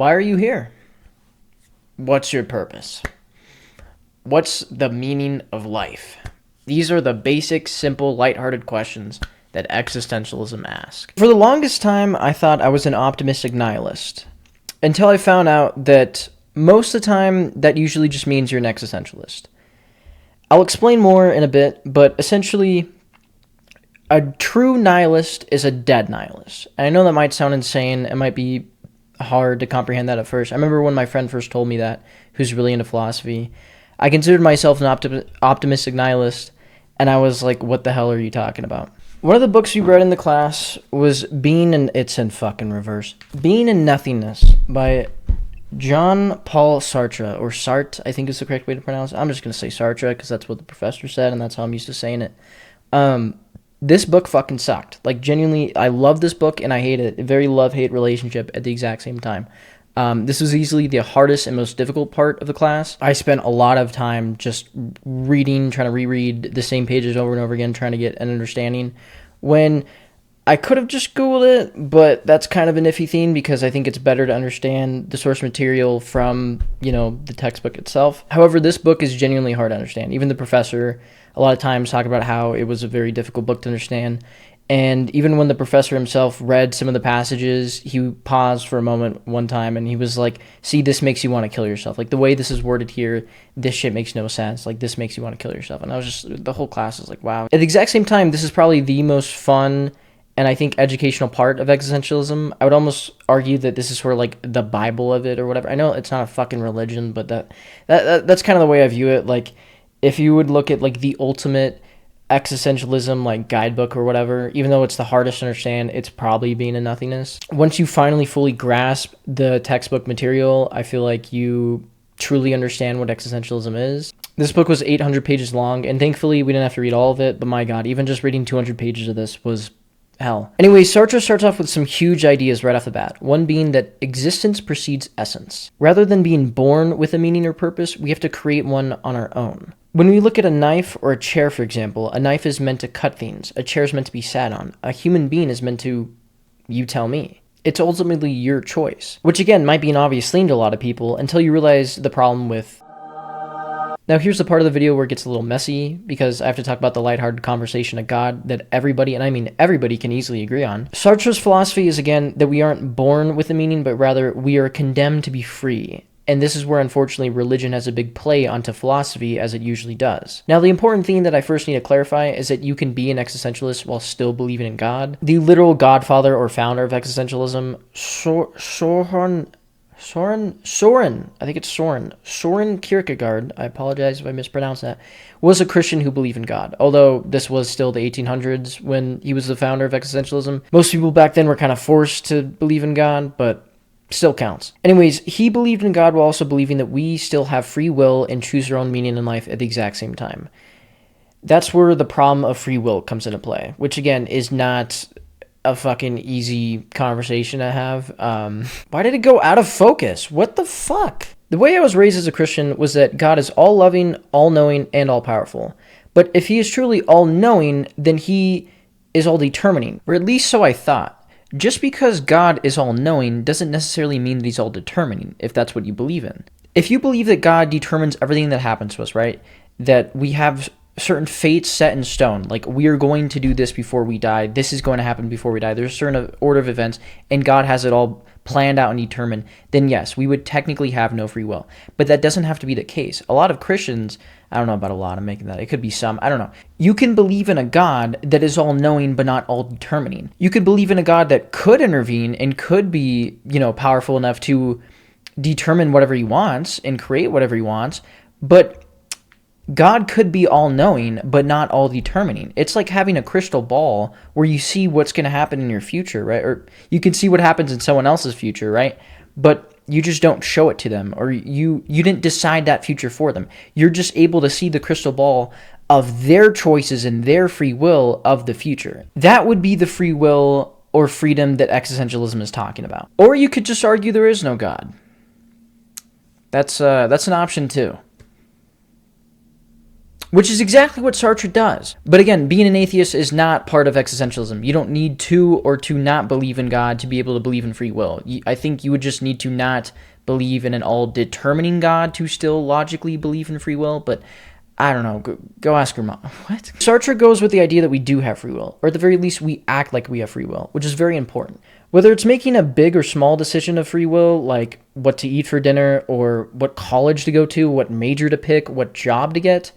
Why are you here? What's your purpose? What's the meaning of life? These are the basic, simple, lighthearted questions that existentialism asks. For the longest time, I thought I was an optimistic nihilist, until I found out that most of the time, that usually just means you're an existentialist. I'll explain more in a bit, but essentially, a true nihilist is a dead nihilist. And I know that might sound insane. It might be hard to comprehend that at first. I remember when my friend first told me that, who's really into philosophy. I considered myself an optimistic nihilist, and I was like, what the hell are you talking about? One of the books we read in the class was it's in fucking reverse. Being in Nothingness by Jean-Paul Sartre, or Sartre, I think is the correct way to pronounce it. I'm just going to say Sartre because that's what the professor said, and that's how I'm used to saying it. This book fucking sucked. Like, genuinely, I love this book and I hate it. A very love-hate relationship at the exact same time. This was easily the hardest and most difficult part of the class. I spent a lot of time just reading, trying to reread the same pages over and over again, trying to get an understanding, when I could have just Googled it, but that's kind of an iffy thing because I think it's better to understand the source material from, the textbook itself. However, this book is genuinely hard to understand. Even the professor a lot of times talked about how it was a very difficult book to understand. And even when the professor himself read some of the passages, he paused for a moment one time and he was like, see, this makes you want to kill yourself. Like, the way this is worded here, this shit makes no sense. Like, this makes you want to kill yourself. And I was just, the whole class was like, wow. At the exact same time, this is probably the most fun and I think educational part of existentialism. I would almost argue that this is sort of like the Bible of it or whatever. I know it's not a fucking religion, but that's kind of the way I view it. Like, if you would look at like the ultimate existentialism like guidebook or whatever, even though it's the hardest to understand, it's probably Being in Nothingness. Once you finally fully grasp the textbook material, I feel like you truly understand what existentialism is. This book was 800 pages long, and thankfully we didn't have to read all of it, but my god, even just reading 200 pages of this was hell. Anyway, Sartre starts off with some huge ideas right off the bat. One being that existence precedes essence. Rather than being born with a meaning or purpose, we have to create one on our own. When we look at a knife or a chair, for example, a knife is meant to cut things. A chair is meant to be sat on. A human being is meant to, you tell me. It's ultimately your choice. Which again, might be an obvious thing to a lot of people until you realize the problem with... Now here's the part of the video where it gets a little messy because I have to talk about the lighthearted conversation of God that everybody, and I mean everybody, can easily agree on. Sartre's philosophy is again that we aren't born with a meaning, but rather we are condemned to be free. And this is where, unfortunately, religion has a big play onto philosophy, as it usually does. Now, the important thing that I first need to clarify is that you can be an existentialist while still believing in God. The literal godfather or founder of existentialism, Soren Kierkegaard, I apologize if I mispronounced that, was a Christian who believed in God. Although this was still the 1800s when he was the founder of existentialism. Most people back then were kind of forced to believe in God, but still counts. Anyways, he believed in God while also believing that we still have free will and choose our own meaning in life at the exact same time. That's where the problem of free will comes into play, which again is not a fucking easy conversation to have. Why did it go out of focus? What the fuck? The way I was raised as a Christian was that God is all-loving, all-knowing, and all-powerful. But if he is truly all-knowing, then he is all-determining, or at least so I thought. Just because God is all-knowing doesn't necessarily mean that he's all-determining, if that's what you believe in. If you believe that God determines everything that happens to us, right? That we have certain fates set in stone, like we are going to do this before we die, this is going to happen before we die, there's a certain order of events, and God has it all planned out and determined, then yes, we would technically have no free will. But that doesn't have to be the case. A lot of Christians, I don't know about a lot, I'm making that, it could be some, I don't know. You can believe in a God that is all-knowing but not all-determining. You could believe in a God that could intervene and could be, powerful enough to determine whatever he wants and create whatever he wants, but God could be all-knowing, but not all-determining. It's like having a crystal ball where you see what's going to happen in your future, right? Or you can see what happens in someone else's future, right? But you just don't show it to them, or you didn't decide that future for them. You're just able to see the crystal ball of their choices and their free will of the future. That would be the free will or freedom that existentialism is talking about. Or you could just argue there is no God. That's an option too. which is exactly what Sartre does. But again, being an atheist is not part of existentialism. You don't need to or to not believe in God to be able to believe in free will. I think you would just need to not believe in an all-determining God to still logically believe in free will, but I don't know. Go ask your mom. What? Sartre goes with the idea that we do have free will, or at the very least, we act like we have free will, which is very important. Whether it's making a big or small decision of free will, like what to eat for dinner, or what college to go to, what major to pick, what job to get,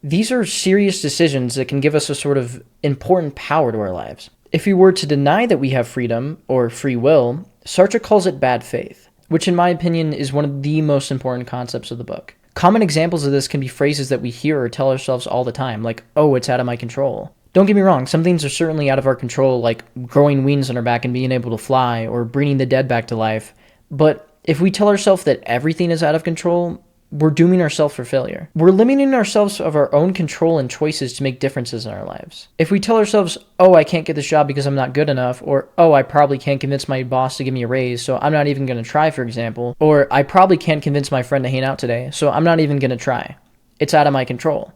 these are serious decisions that can give us a sort of important power to our lives. If we were to deny that we have freedom, or free will, Sartre calls it bad faith, which in my opinion is one of the most important concepts of the book. Common examples of this can be phrases that we hear or tell ourselves all the time, like, oh, it's out of my control. Don't get me wrong, some things are certainly out of our control, like growing wings on our back and being able to fly, or bringing the dead back to life. But if we tell ourselves that everything is out of control, we're dooming ourselves for failure. We're limiting ourselves of our own control and choices to make differences in our lives. If we tell ourselves, oh, I can't get this job because I'm not good enough, or oh, I probably can't convince my boss to give me a raise, so I'm not even going to try, for example, or I probably can't convince my friend to hang out today, so I'm not even going to try. It's out of my control.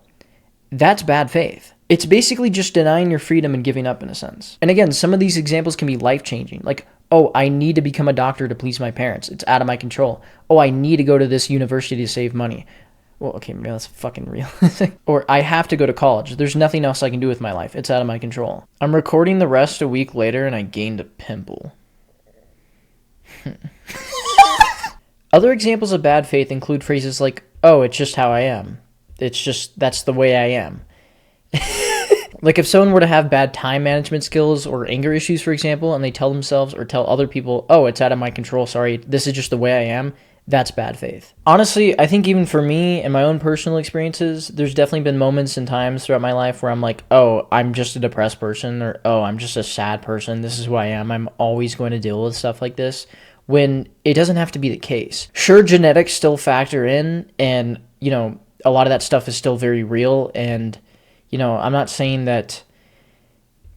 That's bad faith. It's basically just denying your freedom and giving up in a sense. And again, some of these examples can be life-changing, like, oh, I need to become a doctor to please my parents. It's out of my control. Oh, I need to go to this university to save money. Well, okay, maybe that's fucking realistic. Or I have to go to college. There's nothing else I can do with my life. It's out of my control. I'm recording the rest a week later and I gained a pimple. Other examples of bad faith include phrases like, oh, it's just how I am. That's the way I am. Like if someone were to have bad time management skills or anger issues, for example, and they tell themselves or tell other people, oh, it's out of my control, sorry, this is just the way I am, that's bad faith. Honestly, I think even for me and my own personal experiences, there's definitely been moments and times throughout my life where I'm like, oh, I'm just a depressed person, or oh, I'm just a sad person, this is who I am, I'm always going to deal with stuff like this, when it doesn't have to be the case. Sure, genetics still factor in, and, you know, a lot of that stuff is still very real, and you know, I'm not saying that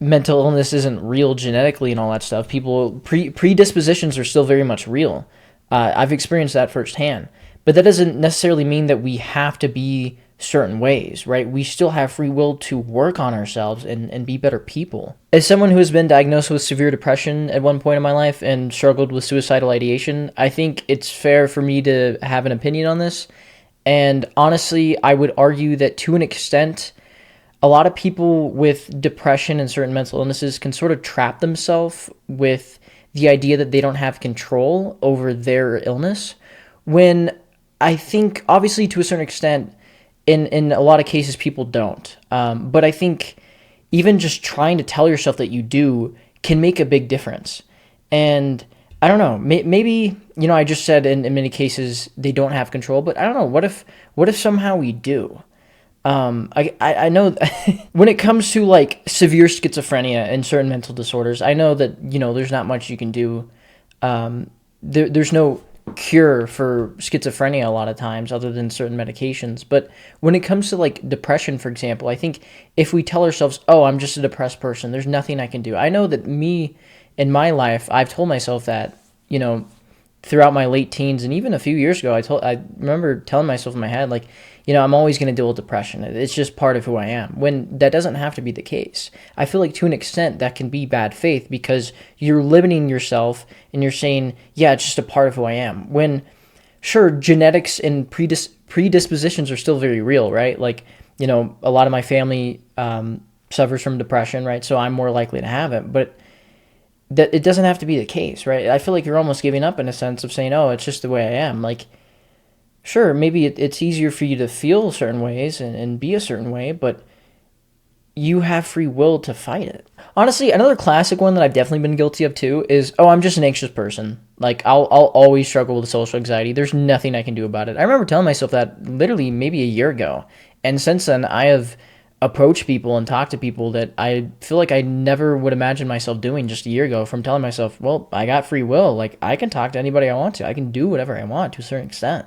mental illness isn't real genetically and all that stuff. People, predispositions are still very much real. I've experienced that firsthand. But that doesn't necessarily mean that we have to be certain ways, right? We still have free will to work on ourselves and be better people. As someone who has been diagnosed with severe depression at one point in my life and struggled with suicidal ideation, I think it's fair for me to have an opinion on this. And honestly, I would argue that to an extent, a lot of people with depression and certain mental illnesses can sort of trap themselves with the idea that they don't have control over their illness, when I think, obviously, to a certain extent, in a lot of cases, people don't. But I think even just trying to tell yourself that you do can make a big difference. And I don't know, maybe, you know, I just said in many cases they don't have control, but I don't know, what if somehow we do? I know when it comes to like severe schizophrenia and certain mental disorders, I know that, you know, there's not much you can do. There's no cure for schizophrenia a lot of times other than certain medications. But when it comes to like depression, for example, I think if we tell ourselves, oh, I'm just a depressed person, there's nothing I can do. I know that me in my life, I've told myself that, you know, throughout my late teens and even a few years ago, I remember telling myself in my head, like, you know, I'm always going to deal with depression. It's just part of who I am, when that doesn't have to be the case. I feel like to an extent that can be bad faith because you're limiting yourself and you're saying, yeah, it's just a part of who I am. When, sure, genetics and predispositions are still very real, right? Like, you know, a lot of my family suffers from depression, right? So I'm more likely to have it, but that it doesn't have to be the case, right? I feel like you're almost giving up in a sense of saying, oh, it's just the way I am. Like, sure, maybe it's easier for you to feel certain ways and be a certain way, but you have free will to fight it. Honestly, another classic one that I've definitely been guilty of too is, oh, I'm just an anxious person. Like, I'll always struggle with social anxiety. There's nothing I can do about it. I remember telling myself that literally maybe a year ago. And since then, I have approached people and talked to people that I feel like I never would imagine myself doing just a year ago, from telling myself, well, I got free will. Like, I can talk to anybody I want to. I can do whatever I want to a certain extent.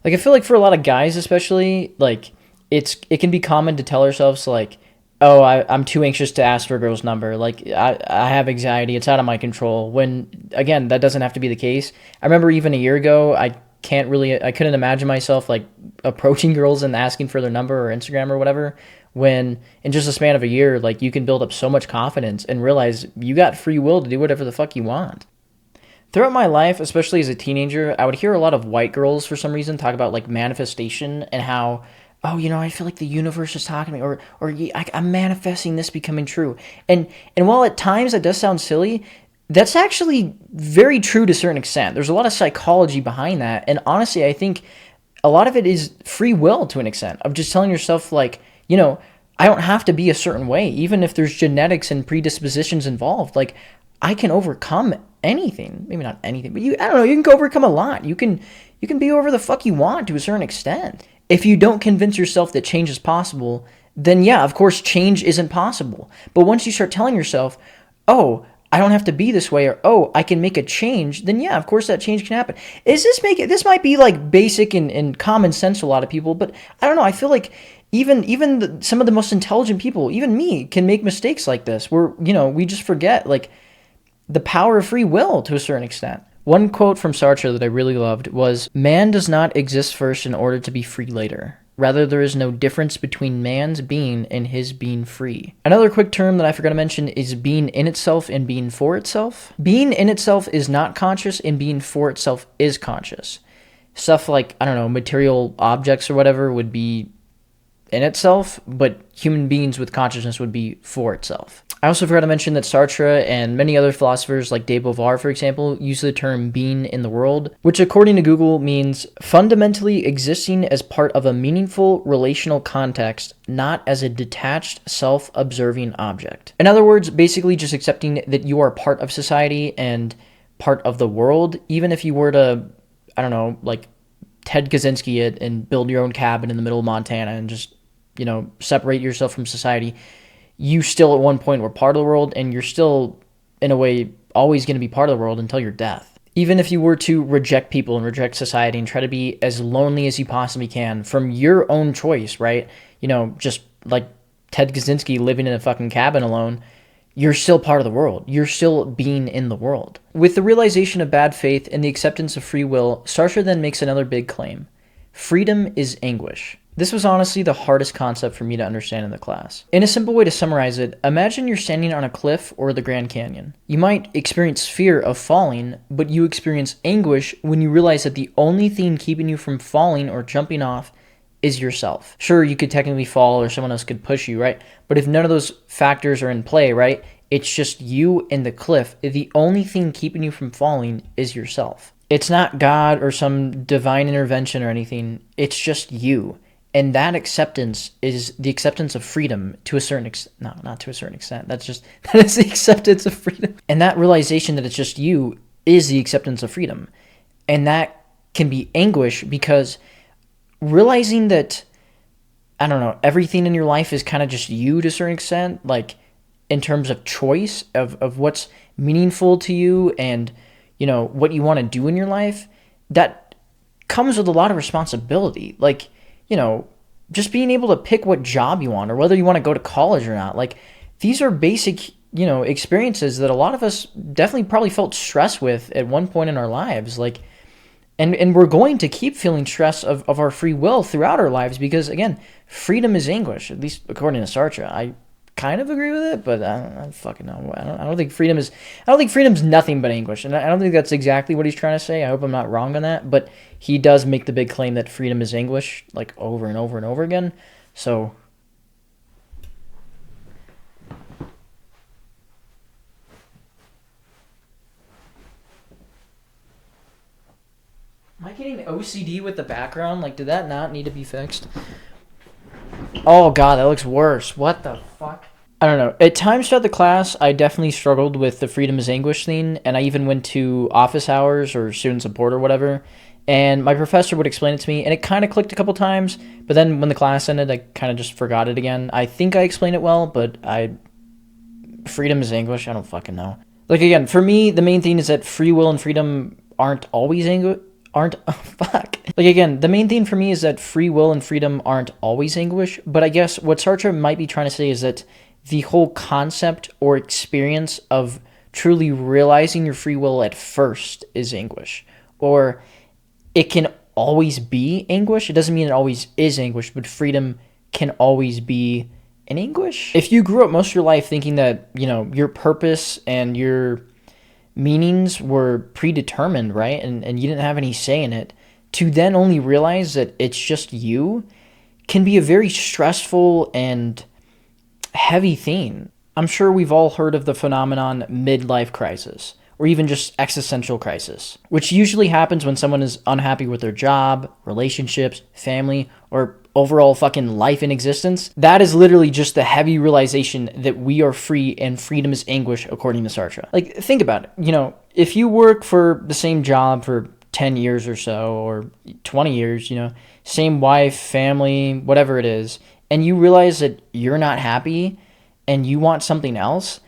Like, I feel like for a lot of guys especially, like, it can be common to tell ourselves, like, oh, I'm too anxious to ask for a girl's number. Like, I have anxiety. It's out of my control. When, again, that doesn't have to be the case. I remember even a year ago, I I couldn't imagine myself like approaching girls and asking for their number or Instagram or whatever, when in just a span of a year, like you can build up so much confidence and realize you got free will to do whatever the fuck you want. Throughout my life, especially as a teenager, I would hear a lot of white girls for some reason talk about like manifestation and how, oh, I feel like the universe is talking to me, or I'm manifesting this becoming true. And while at times that does sound silly, that's actually very true to a certain extent. There's a lot of psychology behind that, and honestly, I think a lot of it is free will to an extent of just telling yourself like, I don't have to be a certain way, even if there's genetics and predispositions involved. Like, I can overcome anything. Maybe not anything, but I don't know, you can overcome a lot. You can be whoever the fuck you want to a certain extent. If you don't convince yourself that change is possible, then yeah, of course, change isn't possible. But once you start telling yourself, oh, I don't have to be this way, or oh, I can make a change, then yeah, of course that change can happen. This might be like basic and common sense to a lot of people, but I don't know, I feel like even some of the most intelligent people, even me, can make mistakes like this, where, we just forget, like, the power of free will to a certain extent. One quote from Sartre that I really loved was, "Man does not exist first in order to be free later. Rather, there is no difference between man's being and his being free." Another quick term that I forgot to mention is being in itself and being for itself. Being in itself is not conscious, and being for itself is conscious. Stuff like, I don't know, material objects or whatever would be in itself, but human beings with consciousness would be for itself. I also forgot to mention that Sartre and many other philosophers like Beauvoir, for example, use the term being in the world, which according to Google means fundamentally existing as part of a meaningful relational context, not as a detached, self-observing object. In other words, basically just accepting that you are part of society and part of the world, even if you were to, I don't know, like Ted Kaczynski it and build your own cabin in the middle of Montana and just, separate yourself from society. You still at one point were part of the world, and you're still, in a way, always going to be part of the world until your death. Even if you were to reject people and reject society and try to be as lonely as you possibly can from your own choice, right? Just like Ted Kaczynski living in a fucking cabin alone, you're still part of the world. You're still being in the world. With the realization of bad faith and the acceptance of free will, Sartre then makes another big claim. Freedom is anguish. This was honestly the hardest concept for me to understand in the class. In a simple way to summarize it, imagine you're standing on a cliff or the Grand Canyon. You might experience fear of falling, but you experience anguish when you realize that the only thing keeping you from falling or jumping off is yourself. Sure, you could technically fall or someone else could push you, right? But if none of those factors are in play, right, it's just you and the cliff. The only thing keeping you from falling is yourself. It's not God or some divine intervention or anything. It's just you. And that acceptance is the acceptance of freedom to a certain extent. No, not to a certain extent. That is the acceptance of freedom. And that realization that it's just you is the acceptance of freedom. And that can be anguish because realizing that, I don't know, everything in your life is kind of just you to a certain extent, like in terms of choice of what's meaningful to you and, what you want to do in your life, that comes with a lot of responsibility. Like, just being able to pick what job you want or whether you want to go to college or not. Like, these are basic, experiences that a lot of us definitely probably felt stress with at one point in our lives. Like, and we're going to keep feeling stress of our free will throughout our lives because, again, freedom is anguish, at least according to Sartre. I kind of agree with it, but I don't fucking know. I don't think freedom's nothing but anguish, and I don't think that's exactly what he's trying to say. I hope I'm not wrong on that, but he does make the big claim that freedom is anguish, like over and over and over again. So, am I getting OCD with the background? Like, did that not need to be fixed? Oh god, that looks worse. What the fuck? I don't know. At times throughout the class, I definitely struggled with the freedom is anguish thing, and I even went to office hours or student support or whatever, and my professor would explain it to me, and it kind of clicked a couple times, but then when the class ended, I kind of just forgot it again. I think I explained it well, but freedom is anguish? I don't fucking know. Like, again, for me, the main thing is that free will and freedom aren't always anguish. Like, again, the main thing for me is that free will and freedom aren't always anguish, but I guess what Sartre might be trying to say is that the whole concept or experience of truly realizing your free will at first is anguish. Or it can always be anguish. It doesn't mean it always is anguish, but freedom can always be an anguish. If you grew up most of your life thinking that, your purpose and your meanings were predetermined, right? And you didn't have any say in it, to then only realize that it's just you can be a very stressful and heavy thing. I'm sure we've all heard of the phenomenon midlife crisis, or even just existential crisis, which usually happens when someone is unhappy with their job, relationships, family, or overall fucking life in existence. That is literally just the heavy realization that we are free and freedom is anguish, according to Sartre. Like, think about it. If you work for the same job for 10 years or so, or 20 years, same wife, family, whatever it is, and you realize that you're not happy and you want something else,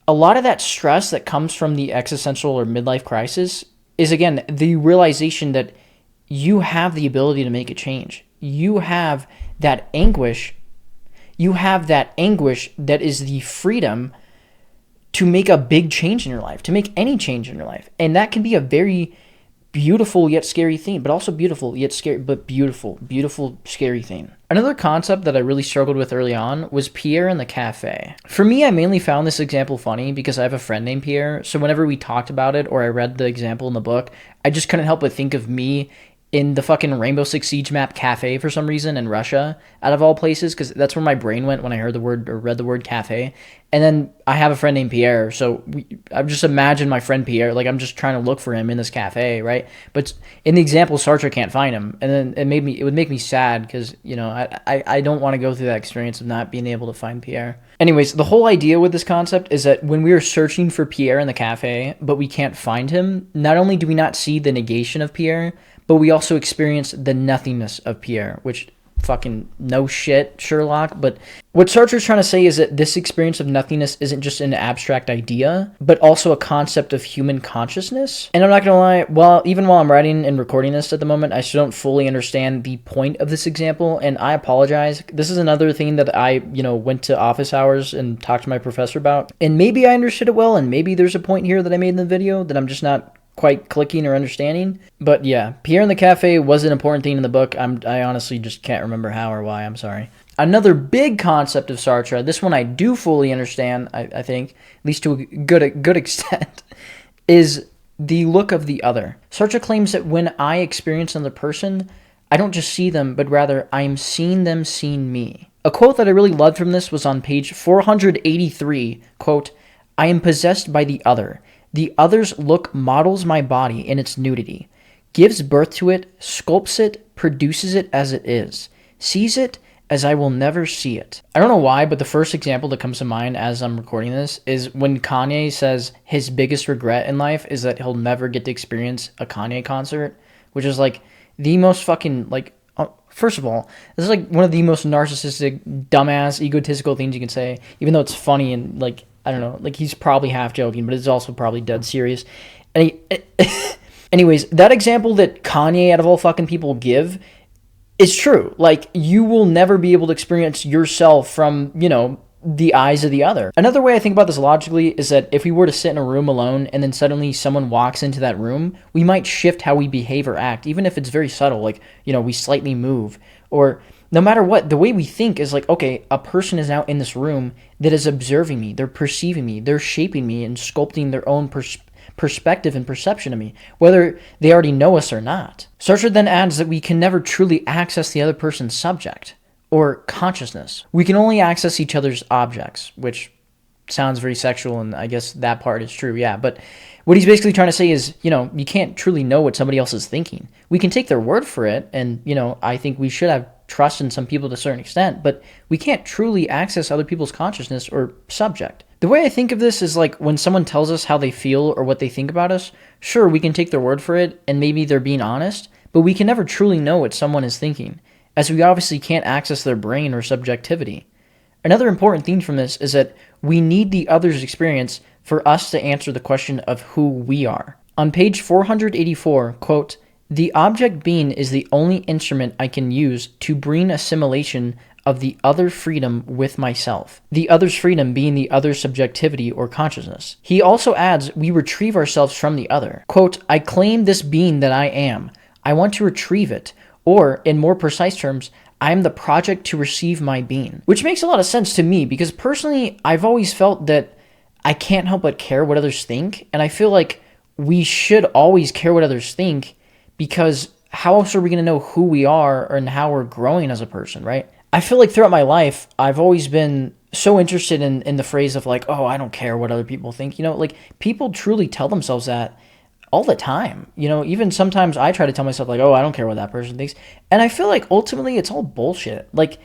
a lot of that stress that comes from the existential or midlife crisis is, again, the realization that you have the ability to make a change. You have that anguish. You have that anguish that is the freedom to make a big change in your life, to make any change in your life. And that can be a very beautiful yet scary thing, but also beautiful yet scary, but beautiful, scary thing. Another concept that I really struggled with early on was Pierre in the cafe. For me, I mainly found this example funny because I have a friend named Pierre, so whenever we talked about it or I read the example in the book, I just couldn't help but think of me in the fucking Rainbow Six Siege map cafe for some reason in Russia, out of all places, because that's where my brain went when I heard the word or read the word cafe. And then I have a friend named Pierre, so I've just imagined my friend Pierre, like I'm just trying to look for him in this cafe, right? But in the example, Sartre can't find him, and then it would make me sad because I don't want to go through that experience of not being able to find Pierre. Anyways, the whole idea with this concept is that when we are searching for Pierre in the cafe, but we can't find him, not only do we not see the negation of Pierre, but we also experience the nothingness of Pierre, which fucking no shit, Sherlock. But what Sartre's trying to say is that this experience of nothingness isn't just an abstract idea, but also a concept of human consciousness. And I'm not going to lie, even while I'm writing and recording this at the moment, I still don't fully understand the point of this example, and I apologize. This is another thing that I, went to office hours and talked to my professor about. And maybe I understood it well, and maybe there's a point here that I made in the video that I'm just not quite clicking or understanding. But yeah, Pierre in the cafe was an important thing in the book. I honestly just can't remember how or why. I'm sorry. Another big concept of Sartre, this one I do fully understand, I think, at least to a good extent, is the look of the other. Sartre claims that when I experience another person, I don't just see them, but rather I am seeing them seeing me. A quote that I really loved from this was on page 483, quote, "I am possessed by the other. The other's look models my body in its nudity, gives birth to it, sculpts it, produces it as it is, sees it as I will never see it." I don't know why, but the first example that comes to mind as I'm recording this is when Kanye says his biggest regret in life is that he'll never get to experience a Kanye concert, which is like the most fucking, first of all, this is like one of the most narcissistic, dumbass, egotistical things you can say, even though it's funny and I don't know, he's probably half joking, but it's also probably dead serious. Anyways, that example that Kanye, out of all fucking people, give is true. You will never be able to experience yourself from, the eyes of the other. Another way I think about this logically is that if we were to sit in a room alone and then suddenly someone walks into that room, we might shift how we behave or act, even if it's very subtle, we slightly move, or no matter what, the way we think is okay, a person is now in this room that is observing me, they're perceiving me, they're shaping me and sculpting their own perspective and perception of me, whether they already know us or not. Sartre then adds that we can never truly access the other person's subject or consciousness. We can only access each other's objects, which sounds very sexual, and I guess that part is true, yeah. But what he's basically trying to say is, you can't truly know what somebody else is thinking. We can take their word for it, and, I think we should have trust in some people to a certain extent, but we can't truly access other people's consciousness or subject. The way I think of this is when someone tells us how they feel or what they think about us, sure, we can take their word for it, and maybe they're being honest, but we can never truly know what someone is thinking, as we obviously can't access their brain or subjectivity. Another important thing from this is that we need the other's experience for us to answer the question of who we are. On page 484, quote, "The object being is the only instrument I can use to bring assimilation of the other freedom with myself, the other's freedom being the other's subjectivity or consciousness." He also adds, we retrieve ourselves from the other. Quote, "I claim this being that I am. I want to retrieve it. Or, in more precise terms, I am the project to receive my being. Which makes a lot of sense to me, because personally, I've always felt that I can't help but care what others think, and I feel like we should always care what others think, because how else are we going to know who we are and how we're growing as a person, right? I feel like throughout my life, I've always been so interested in the phrase of like, oh, I don't care what other people think. Like people truly tell themselves that all the time. Even sometimes I try to tell myself like, oh, I don't care what that person thinks. And I feel like ultimately it's all bullshit. Like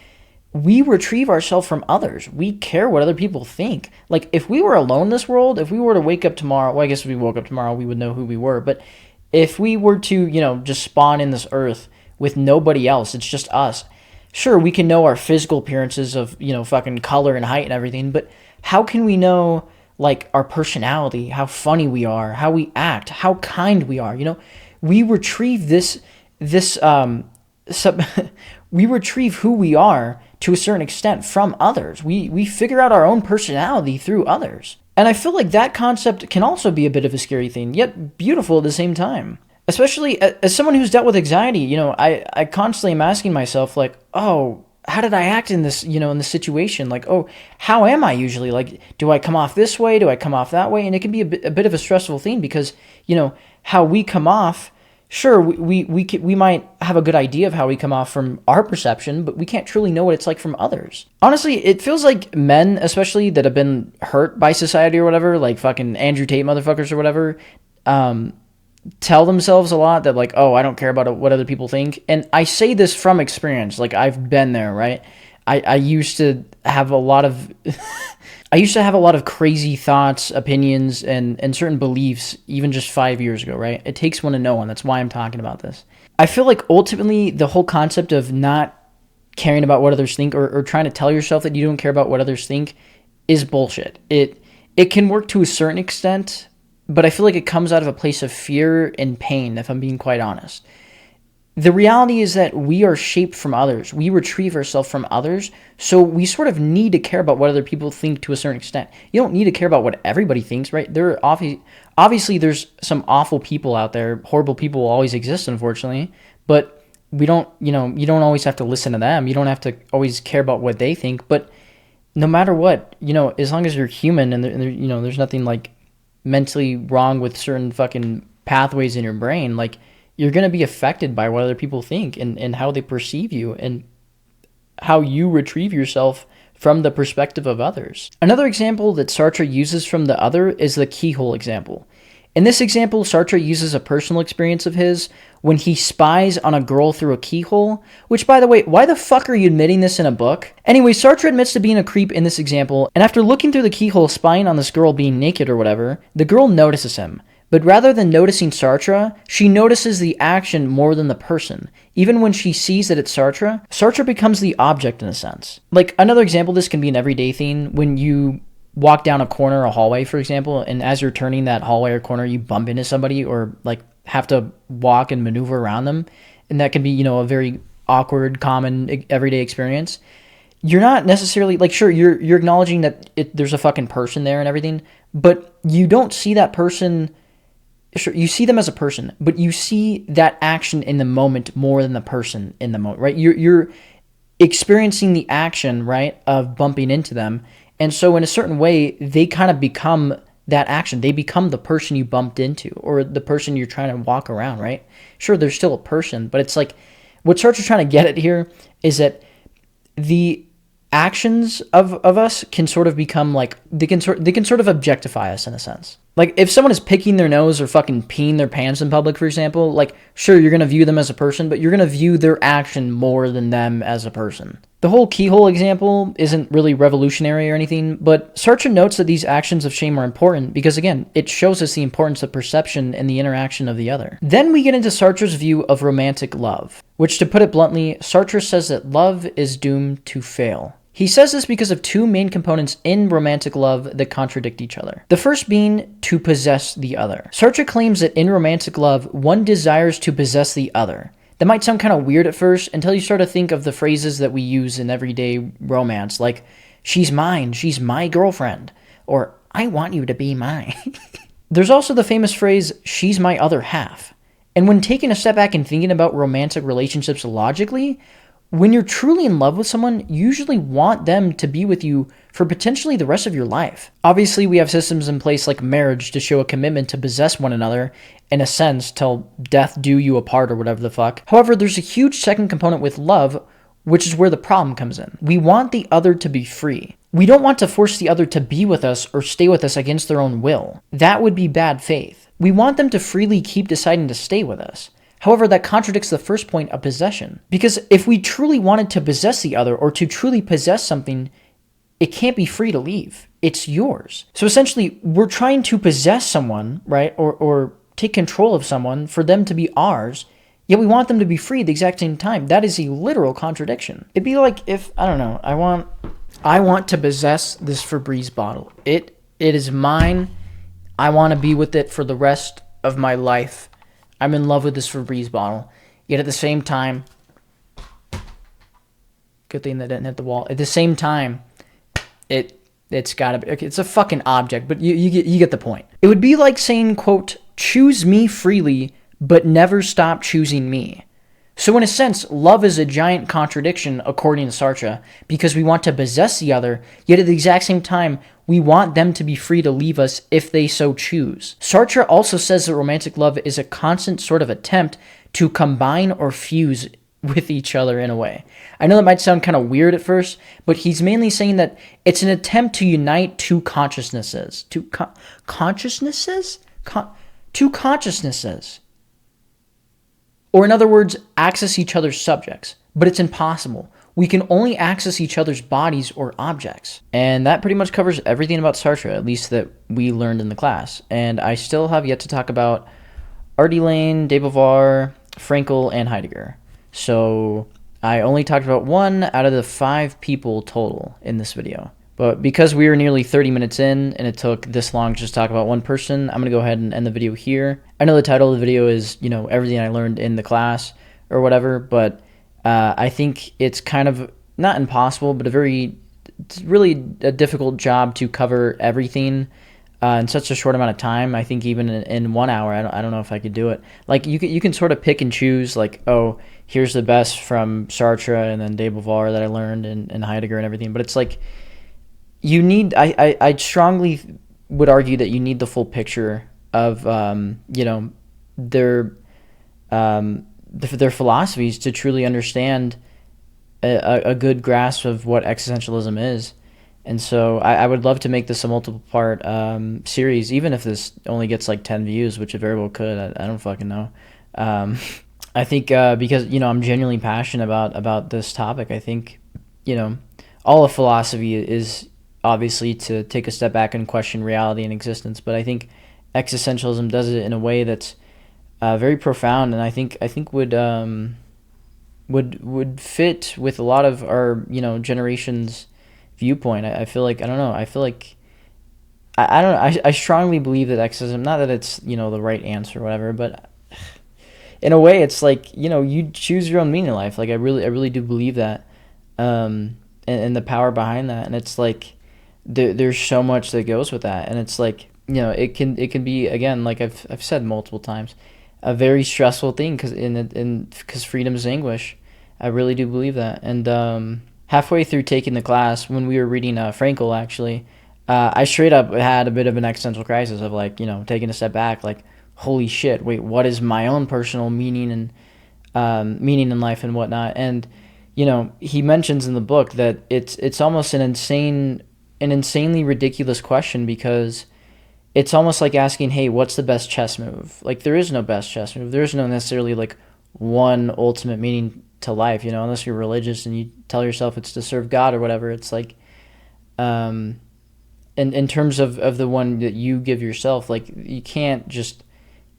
we retrieve ourselves from others. We care what other people think. Like if we were alone in this world, if we were to wake up tomorrow, well, I guess if we woke up tomorrow, we would know who we were. But if we were to, just spawn in this earth with nobody else, it's just us. Sure, we can know our physical appearances of, fucking color and height and everything, but how can we know, like, our personality, how funny we are, how we act, how kind we are? We retrieve we retrieve who we are to a certain extent from others. We figure out our own personality through others. And I feel like that concept can also be a bit of a scary thing, yet beautiful at the same time. Especially as someone who's dealt with anxiety, I constantly am asking myself, like, oh, how did I act in this, in this situation? Like, oh, how am I usually? Like, do I come off this way? Do I come off that way? And it can be a bit of a stressful thing because, how we come off, sure, we might have a good idea of how we come off from our perception, but we can't truly know what it's like from others. Honestly, it feels like men, especially that have been hurt by society or whatever, like fucking Andrew Tate motherfuckers or whatever, tell themselves a lot that like, oh, I don't care about what other people think. And I say this from experience. Like I've been there, right? I used to have a lot of crazy thoughts, opinions, and certain beliefs even just 5 years ago, right? It takes one to know one. That's why I'm talking about this. I feel like ultimately the whole concept of not caring about what others think or trying to tell yourself that you don't care about what others think is bullshit. It can work to a certain extent, but I feel like it comes out of a place of fear and pain, if I'm being quite honest. The reality is that we are shaped from others. We retrieve ourselves from others, so we sort of need to care about what other people think to a certain extent. You don't need to care about what everybody thinks, right? Obviously there's some awful people out there. Horrible people will always exist, unfortunately, but you don't always have to listen to them. You don't have to always care about what they think, but no matter what, as long as you're human and there's nothing like mentally wrong with certain fucking pathways in your brain, like you're going to be affected by what other people think and how they perceive you and how you retrieve yourself from the perspective of others. Another example that Sartre uses from the other is the keyhole example. In this example, Sartre uses a personal experience of his when he spies on a girl through a keyhole, which, by the way, why the fuck are you admitting this in a book? Anyway, Sartre admits to being a creep in this example, and after looking through the keyhole spying on this girl being naked or whatever, the girl notices him. But rather than noticing Sartre, she notices the action more than the person. Even when she sees that it's Sartre, Sartre becomes the object in a sense. Like, another example of this can be an everyday thing. When you walk down a corner, a hallway, for example, and as you're turning that hallway or corner, you bump into somebody or, like, have to walk and maneuver around them. And that can be, a very awkward, common, everyday experience. You're not necessarily, like, sure, you're acknowledging that there's a fucking person there and everything, but you don't see that person. Sure, you see them as a person, but you see that action in the moment more than the person in the moment, right? You're experiencing the action, right, of bumping into them. And so in a certain way, they kind of become that action. They become the person you bumped into or the person you're trying to walk around, right? Sure, they're still a person, but it's like what Sartre's trying to get at here is that the actions of us can sort of become like they can sort of objectify us in a sense. Like if someone is picking their nose or fucking peeing their pants in public, for example, like sure, you're going to view them as a person, but you're going to view their action more than them as a person. The whole keyhole example isn't really revolutionary or anything, but Sartre notes that these actions of shame are important because, again, it shows us the importance of perception and the interaction of the other. Then we get into Sartre's view of romantic love, which, to put it bluntly, Sartre says that love is doomed to fail. He says this because of two main components in romantic love that contradict each other. The first being to possess the other. Sartre claims that in romantic love, one desires to possess the other. That might sound kind of weird at first until you start to think of the phrases that we use in everyday romance, like, she's mine, she's my girlfriend, or I want you to be mine. There's also the famous phrase, she's my other half. And when taking a step back and thinking about romantic relationships logically, when you're truly in love with someone, you usually want them to be with you for potentially the rest of your life. Obviously, we have systems in place like marriage to show a commitment to possess one another, in a sense, till death do you apart or whatever the fuck. However, there's a huge second component with love, which is where the problem comes in. We want the other to be free. We don't want to force the other to be with us or stay with us against their own will. That would be bad faith. We want them to freely keep deciding to stay with us. However, that contradicts the first point of possession. Because if we truly wanted to possess the other or to truly possess something, it can't be free to leave. It's yours. So essentially, we're trying to possess someone, right? Or take control of someone for them to be ours, yet we want them to be free at the exact same time. That is a literal contradiction. It'd be like if, I don't know, I want to possess this Febreze bottle. It is mine. I want to be with it for the rest of my life. I'm in love with this Febreze bottle. Yet at the same time, good thing that didn't hit the wall. At the same time, it's gotta be, okay, it's a fucking object, but you get the point. It would be like saying, quote, choose me freely, but never stop choosing me. So in a sense, love is a giant contradiction according to Sartre, because we want to possess the other, yet at the exact same time, we want them to be free to leave us if they so choose. Sartre also says that romantic love is a constant sort of attempt to combine or fuse with each other in a way. I know that might sound kind of weird at first, but he's mainly saying that it's an attempt to unite two consciousnesses. Two consciousnesses? Two consciousnesses. Or in other words, access each other's subjects. But it's impossible. We can only access each other's bodies or objects. And that pretty much covers everything about Sartre, at least that we learned in the class. And I still have yet to talk about Laing, Beauvoir, Frankl, and Heidegger. So I only talked about one out of the 5 people total in this video. But because we were nearly 30 minutes in and it took this long to just talk about one person, I'm going to go ahead and end the video here. I know the title of the video is, everything I learned in the class or whatever, but I think it's kind of not impossible, but it's really a difficult job to cover everything in such a short amount of time. I think even in 1 hour, I don't know if I could do it. Like you can sort of pick and choose, like, oh, here's the best from Sartre and then Beauvoir that I learned and Heidegger and everything. But it's like, you need, I strongly would argue that you need the full picture of, their philosophies to truly understand a good grasp of what existentialism is. And so I would love to make this a multiple part series, even if this only gets like 10 views, which it very well could. I don't fucking know. I think because, I'm genuinely passionate about this topic. I think, all of philosophy is obviously to take a step back and question reality and existence, but I think existentialism does it in a way that's very profound, and I think would fit with a lot of our generation's viewpoint. I feel like I strongly believe that existentialism, not that it's the right answer or whatever, but in a way it's like you choose your own meaning in life. Like I really do believe that, and the power behind that, and it's like there's so much that goes with that, and it's like it can be, again, like I've said multiple times, a very stressful thing because freedom is anguish. I really do believe that. And halfway through taking the class, when we were reading Frankl, actually, I straight up had a bit of an existential crisis of like taking a step back, like, holy shit, wait, what is my own personal meaning and meaning in life and whatnot? And he mentions in the book that it's almost an insanely ridiculous question, because it's almost like asking, hey, what's the best chess move? Like, there is no best chess move. There is no necessarily like one ultimate meaning to life, unless you're religious and you tell yourself it's to serve God or whatever. It's like, in terms of the one that you give yourself, like, you can't just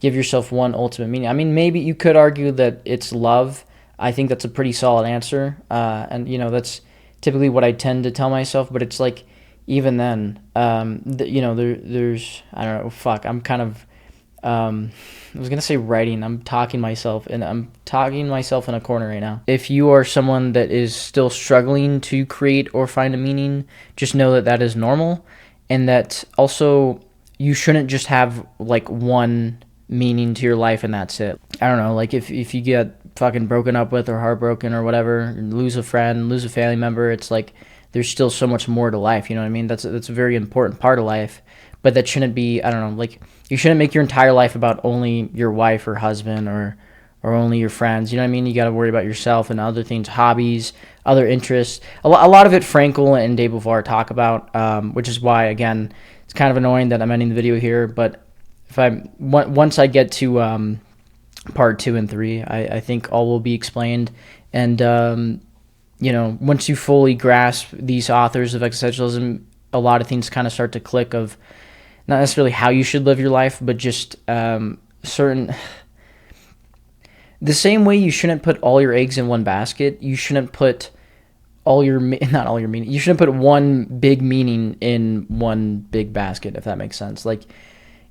give yourself one ultimate meaning. I mean, maybe you could argue that it's love. I think that's a pretty solid answer. And that's typically what I tend to tell myself, but it's like, even then, there's, I don't know, fuck, I'm kind of, I was going to say writing, I'm talking myself in a corner right now. If you are someone that is still struggling to create or find a meaning, just know that that is normal, and that also you shouldn't just have like one meaning to your life and that's it. I don't know, like if you get fucking broken up with or heartbroken or whatever, lose a friend, lose a family member, it's like there's still so much more to life, you know what I mean? That's a very important part of life, but that shouldn't be, I don't know, like you shouldn't make your entire life about only your wife or husband or only your friends, you know what I mean? You got to worry about yourself and other things, hobbies, other interests. A lot of it Frankl and Beauvoir talk about, which is why, again, it's kind of annoying that I'm ending the video here, but once I get to part 2 and 3, I think all will be explained. And, you know, once you fully grasp these authors of existentialism, a lot of things kind of start to click of not necessarily how you should live your life, but just certain... The same way you shouldn't put all your eggs in one basket, you shouldn't put not all your meaning, you shouldn't put one big meaning in one big basket, if that makes sense. Like,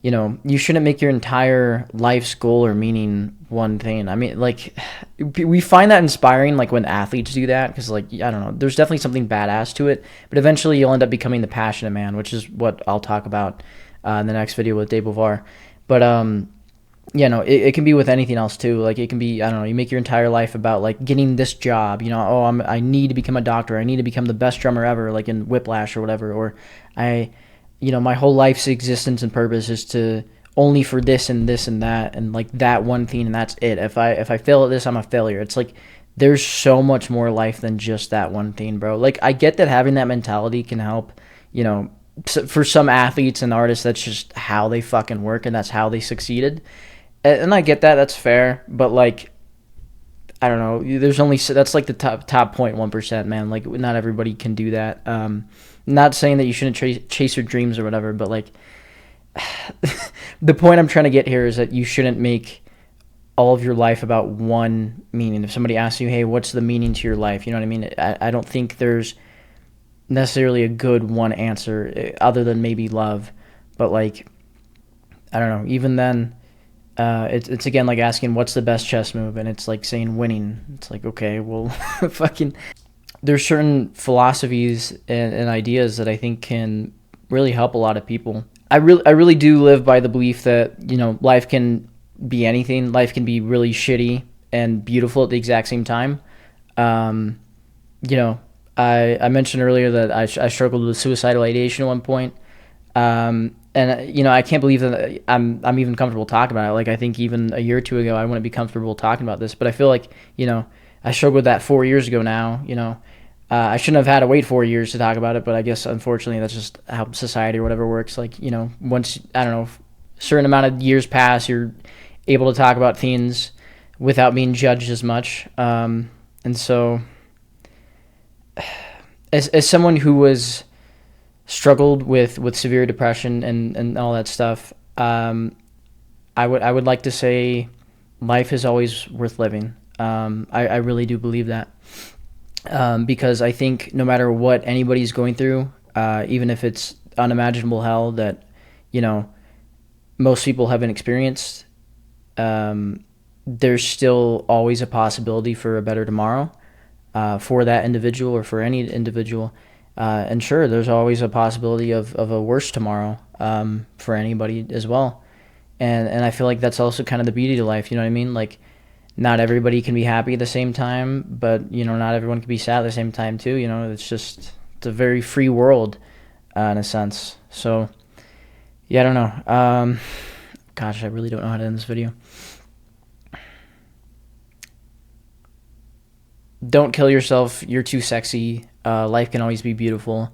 you know, you shouldn't make your entire life's goal or meaning one thing. I mean, like, we find that inspiring, like, when athletes do that, because, like, I don't know, there's definitely something badass to it, but eventually you'll end up becoming the passionate man, which is what I'll talk about in the next video with Beauvoir. But, you know, it can be with anything else too. Like, it can be, I don't know, you make your entire life about, like, getting this job, you know, I need to become a doctor, I need to become the best drummer ever, like in Whiplash or whatever, or you know, my whole life's existence and purpose is to only for this and this and that, and like that one thing, and that's it. If I fail at this, I'm a failure. It's like there's so much more life than just that one thing, bro. Like, I get that having that mentality can help, you know, for some athletes and artists, that's just how they fucking work and that's how they succeeded. And I get that, that's fair, but like, I don't know, that's like the top 0.1%, man. Like, not everybody can do that. Not saying that you shouldn't chase your dreams or whatever, but like, the point I'm trying to get here is that you shouldn't make all of your life about one meaning. If somebody asks you, hey, what's the meaning to your life? You know what I mean? I don't think there's necessarily a good one answer other than maybe love, but like, I don't know, even then, it's again like asking what's the best chess move, and it's like saying winning. It's like, okay, well, fucking, there's certain philosophies and ideas that I think can really help a lot of people. I really do live by the belief that, you know, life can be anything. Life can be really shitty and beautiful at the exact same time. You know, I mentioned earlier that I struggled with suicidal ideation at one point. And, you know, I can't believe that I'm even comfortable talking about it. Like, I think even a year or two ago, I wouldn't be comfortable talking about this. But I feel like, you know, I struggled with that 4 years ago now, you know. I shouldn't have had to wait 4 years to talk about it, but I guess, unfortunately, that's just how society or whatever works. Like, you know, once, I don't know, a certain amount of years pass, you're able to talk about things without being judged as much. And so, as someone who was struggled with severe depression and all that stuff, I would like to say life is always worth living. I really do believe that, because I think no matter what anybody's going through, even if it's unimaginable hell that, you know, most people haven't experienced, there's still always a possibility for a better tomorrow, for that individual or for any individual. And sure, there's always a possibility of a worse tomorrow, for anybody as well. And I feel like that's also kind of the beauty of life, you know what I mean? Like, not everybody can be happy at the same time, but, you know, not everyone can be sad at the same time too, you know? It's a very free world, in a sense. So, yeah, I don't know. Gosh, I really don't know how to end this video. Don't kill yourself. You're too sexy. Life can always be beautiful.